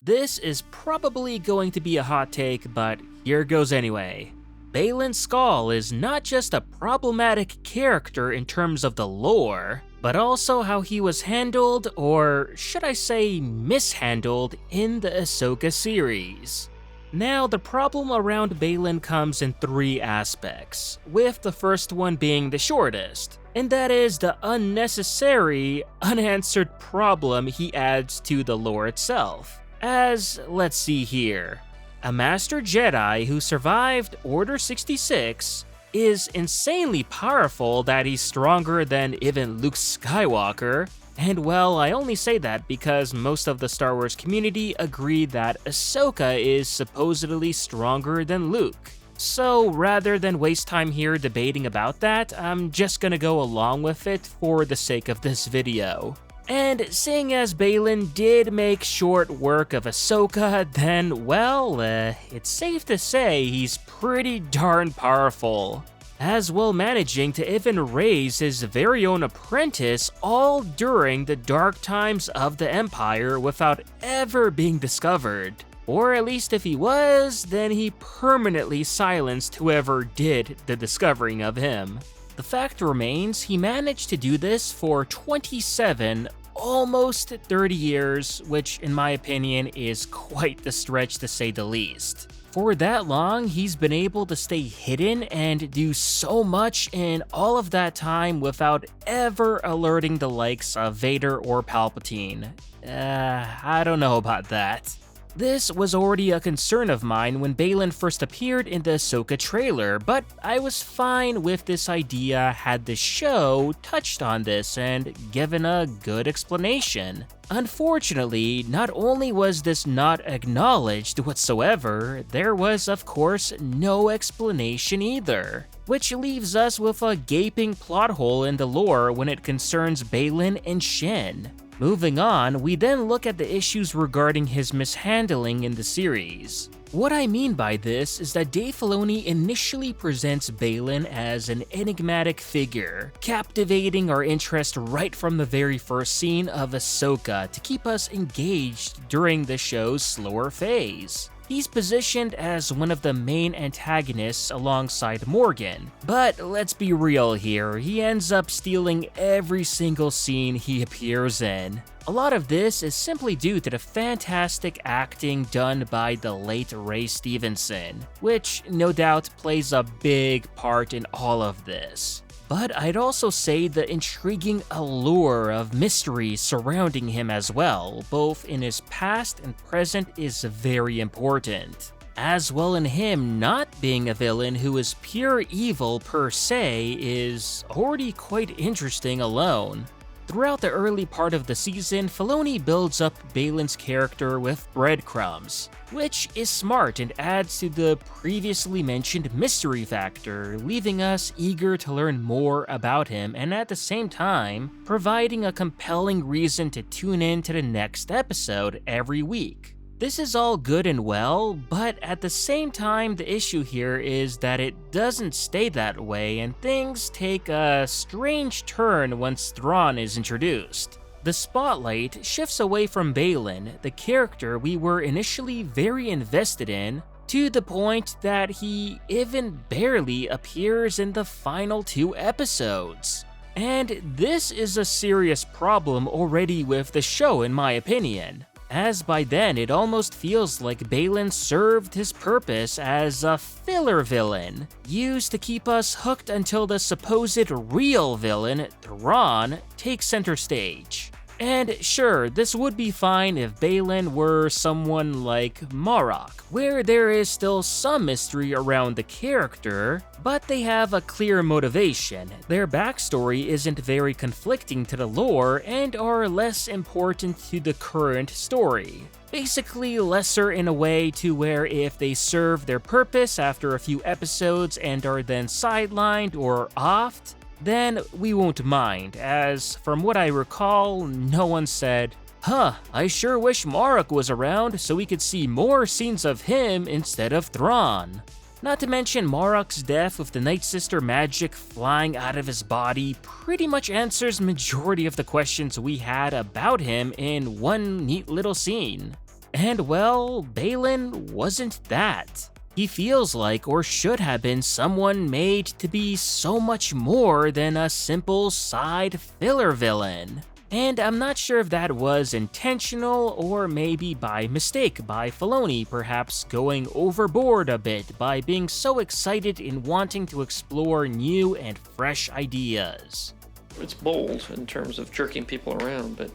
This is probably going to be a hot take, but here goes anyway. Baylan Skoll is not just a problematic character in terms of the lore, but also how he was handled, or should I say mishandled, in the Ahsoka series. Now, the problem around Baylan comes in three aspects, with the first one being the shortest, and that is the unnecessary, unanswered problem he adds to the lore itself. As, let's see here, a Master Jedi who survived Order 66 is insanely powerful that he's stronger than even Luke Skywalker, and well, I only say that because most of the Star Wars community agree that Ahsoka is supposedly stronger than Luke. So rather than waste time here debating about that, I'm just gonna go along with it for the sake of this video. And seeing as Baylan did make short work of Ahsoka, then well, it's safe to say he's pretty darn powerful, as well managing to even raise his very own apprentice all during the dark times of the Empire without ever being discovered. Or at least if he was, then he permanently silenced whoever did the discovering of him. The fact remains, he managed to do this for 27, almost 30 years, which in my opinion is quite the stretch to say the least. For that long, he's been able to stay hidden and do so much in all of that time without ever alerting the likes of Vader or Palpatine. I don't know about that. This was already a concern of mine when Baylan first appeared in the Ahsoka trailer, but I was fine with this idea had the show touched on this and given a good explanation. Unfortunately, not only was this not acknowledged whatsoever, there was of course no explanation either, which leaves us with a gaping plot hole in the lore when it concerns Baylan and Shin. Moving on, we then look at the issues regarding his mishandling in the series. What I mean by this is that Dave Filoni initially presents Baylan as an enigmatic figure, captivating our interest right from the very first scene of Ahsoka to keep us engaged during the show's slower phase. He's positioned as one of the main antagonists alongside Morgan, but let's be real here, he ends up stealing every single scene he appears in. A lot of this is simply due to the fantastic acting done by the late Ray Stephenson, which no doubt plays a big part in all of this. But I'd also say the intriguing allure of mystery surrounding him as well, both in his past and present, is very important. As well, in him not being a villain who is pure evil per se is already quite interesting alone. Throughout the early part of the season, Filoni builds up Baylan's character with breadcrumbs, which is smart and adds to the previously mentioned mystery factor, leaving us eager to learn more about him and at the same time, providing a compelling reason to tune in to the next episode every week. This is all good and well, but at the same time, the issue here is that it doesn't stay that way and things take a strange turn once Thrawn is introduced. The spotlight shifts away from Baylan, the character we were initially very invested in, to the point that he even barely appears in the final 2 episodes. And this is a serious problem already with the show in my opinion, as by then it almost feels like Baylan served his purpose as a filler villain, used to keep us hooked until the supposed real villain, Thrawn, takes center stage. And sure, this would be fine if Baylan were someone like Marok, where there is still some mystery around the character, but they have a clear motivation, their backstory isn't very conflicting to the lore, and are less important to the current story. Basically lesser in a way to where if they serve their purpose after a few episodes and are then sidelined or offed, then we won't mind, as from what I recall, no one said, "Huh, I sure wish Marok was around so we could see more scenes of him instead of Thrawn." Not to mention Marok's death with the Night Sister magic flying out of his body pretty much answers majority of the questions we had about him in one neat little scene. And well, Baylan wasn't that. He feels like, or should have been, someone made to be so much more than a simple side filler villain. And I'm not sure if that was intentional or maybe by mistake by Filoni, perhaps going overboard a bit by being so excited in wanting to explore new and fresh ideas. It's bold in terms of jerking people around, but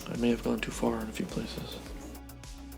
I may have gone too far in a few places.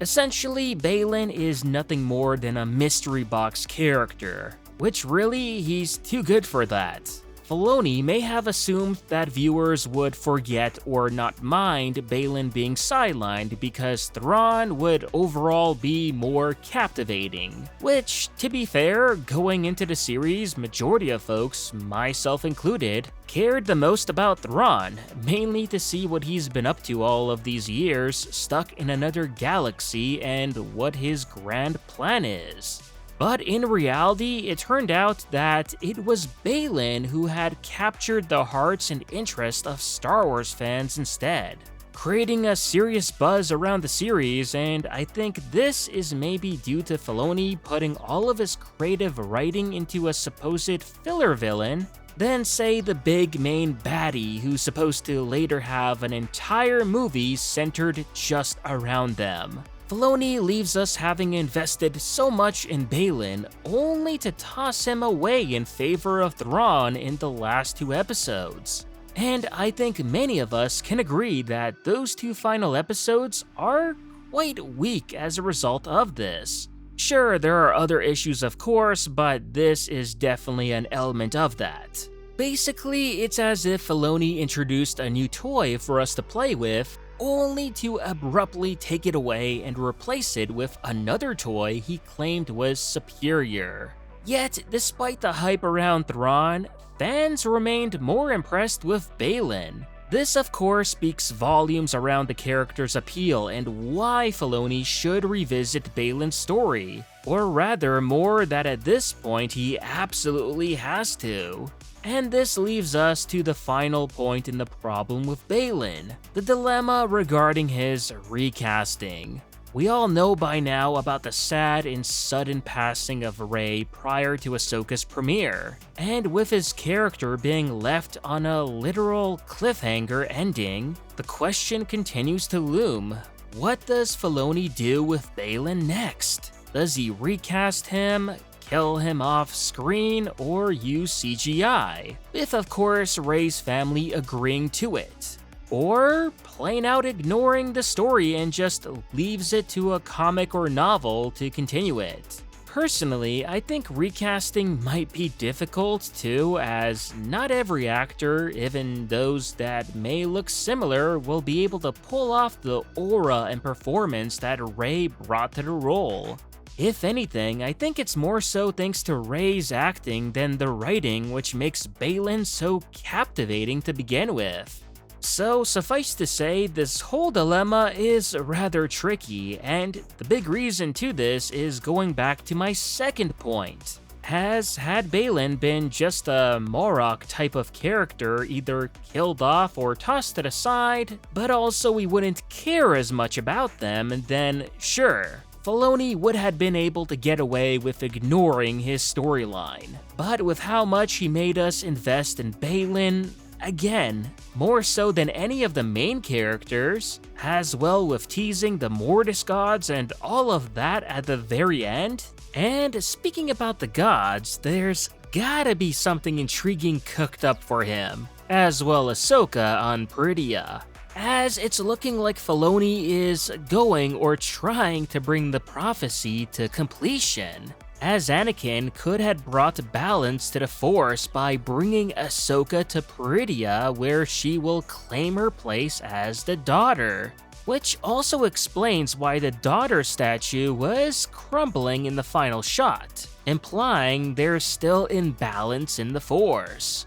Essentially, Baylan is nothing more than a mystery box character, which really, he's too good for that. Filoni may have assumed that viewers would forget or not mind Baylan being sidelined because Thrawn would overall be more captivating. Which, to be fair, going into the series, majority of folks, myself included, cared the most about Thrawn, mainly to see what he's been up to all of these years, stuck in another galaxy, and what his grand plan is. But in reality, it turned out that it was Baylan who had captured the hearts and interest of Star Wars fans instead, creating a serious buzz around the series, and I think this is maybe due to Filoni putting all of his creative writing into a supposed filler villain, than say the big main baddie who's supposed to later have an entire movie centered just around them. Filoni leaves us having invested so much in Baylan, only to toss him away in favor of Thrawn in the last 2 episodes. And I think many of us can agree that those 2 final episodes are quite weak as a result of this. Sure, there are other issues of course, but this is definitely an element of that. Basically, it's as if Filoni introduced a new toy for us to play with, only to abruptly take it away and replace it with another toy he claimed was superior. Yet, despite the hype around Thrawn, fans remained more impressed with Baylan. This of course speaks volumes around the character's appeal and why Filoni should revisit Baylan's story, or rather more that at this point he absolutely has to. And this leaves us to the final point in the problem with Baylan, the dilemma regarding his recasting. We all know by now about the sad and sudden passing of Ray prior to Ahsoka's premiere, and with his character being left on a literal cliffhanger ending, the question continues to loom. What does Filoni do with Baylan next? Does he recast him, kill him off screen, or use CGI, with of course Ray's family agreeing to it? Or plain out ignoring the story and just leaves it to a comic or novel to continue it? Personally, I think recasting might be difficult too, as not every actor, even those that may look similar, will be able to pull off the aura and performance that Ray brought to the role. If anything, I think it's more so thanks to Ray's acting than the writing, which makes Baylan so captivating to begin with. So suffice to say, this whole dilemma is rather tricky, and the big reason to this is going back to my second point. Had Baylan been just a Morok type of character, either killed off or tossed to the side, but also we wouldn't care as much about them, then sure, Filoni would have been able to get away with ignoring his storyline. But with how much he made us invest in Baylan, again, more so than any of the main characters, as well with teasing the Mortis gods and all of that at the very end. And speaking about the gods, there's gotta be something intriguing cooked up for him, as well as Ahsoka on Peridea, as it's looking like Filoni is going or trying to bring the prophecy to completion, as Anakin could have brought balance to the Force by bringing Ahsoka to Peridea, where she will claim her place as the daughter, which also explains why the daughter statue was crumbling in the final shot, implying there's still imbalance in the Force.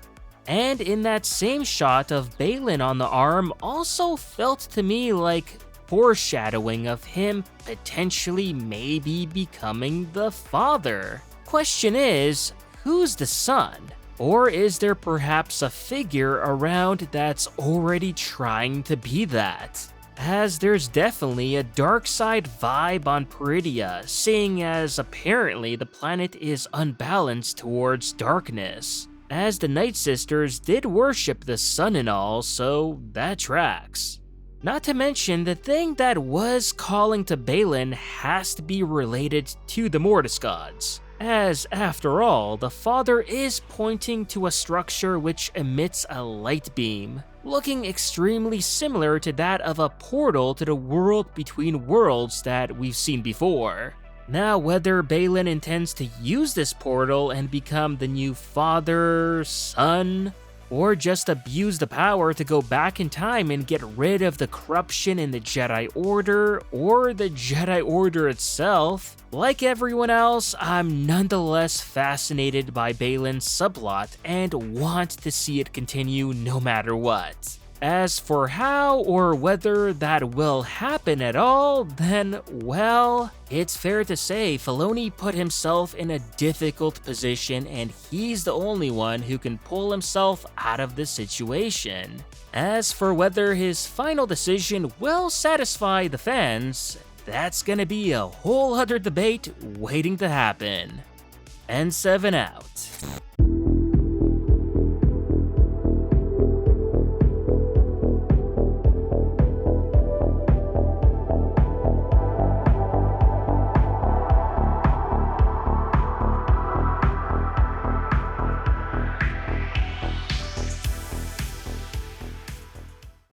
And in that same shot of Baylan on the arm also felt to me like foreshadowing of him potentially maybe becoming the father. Question is, who's the son? Or is there perhaps a figure around that's already trying to be that? as there's definitely a dark side vibe on Peridia, seeing as apparently the planet is unbalanced towards darkness, as the Night Sisters did worship the sun and all, so that tracks. Not to mention, the thing that was calling to Baylan has to be related to the Mortis gods, as after all, the father is pointing to a structure which emits a light beam, looking extremely similar to that of a portal to the world between worlds that we've seen before. Now, whether Baylan intends to use this portal and become the new father, son, or just abuse the power to go back in time and get rid of the corruption in the Jedi Order, or the Jedi Order itself, like everyone else, I'm nonetheless fascinated by Baylan's subplot and want to see it continue no matter what. As for how or whether that will happen at all, then, well, it's fair to say Filoni put himself in a difficult position and he's the only one who can pull himself out of the situation. As for whether his final decision will satisfy the fans, that's gonna be a whole other debate waiting to happen. N7 out.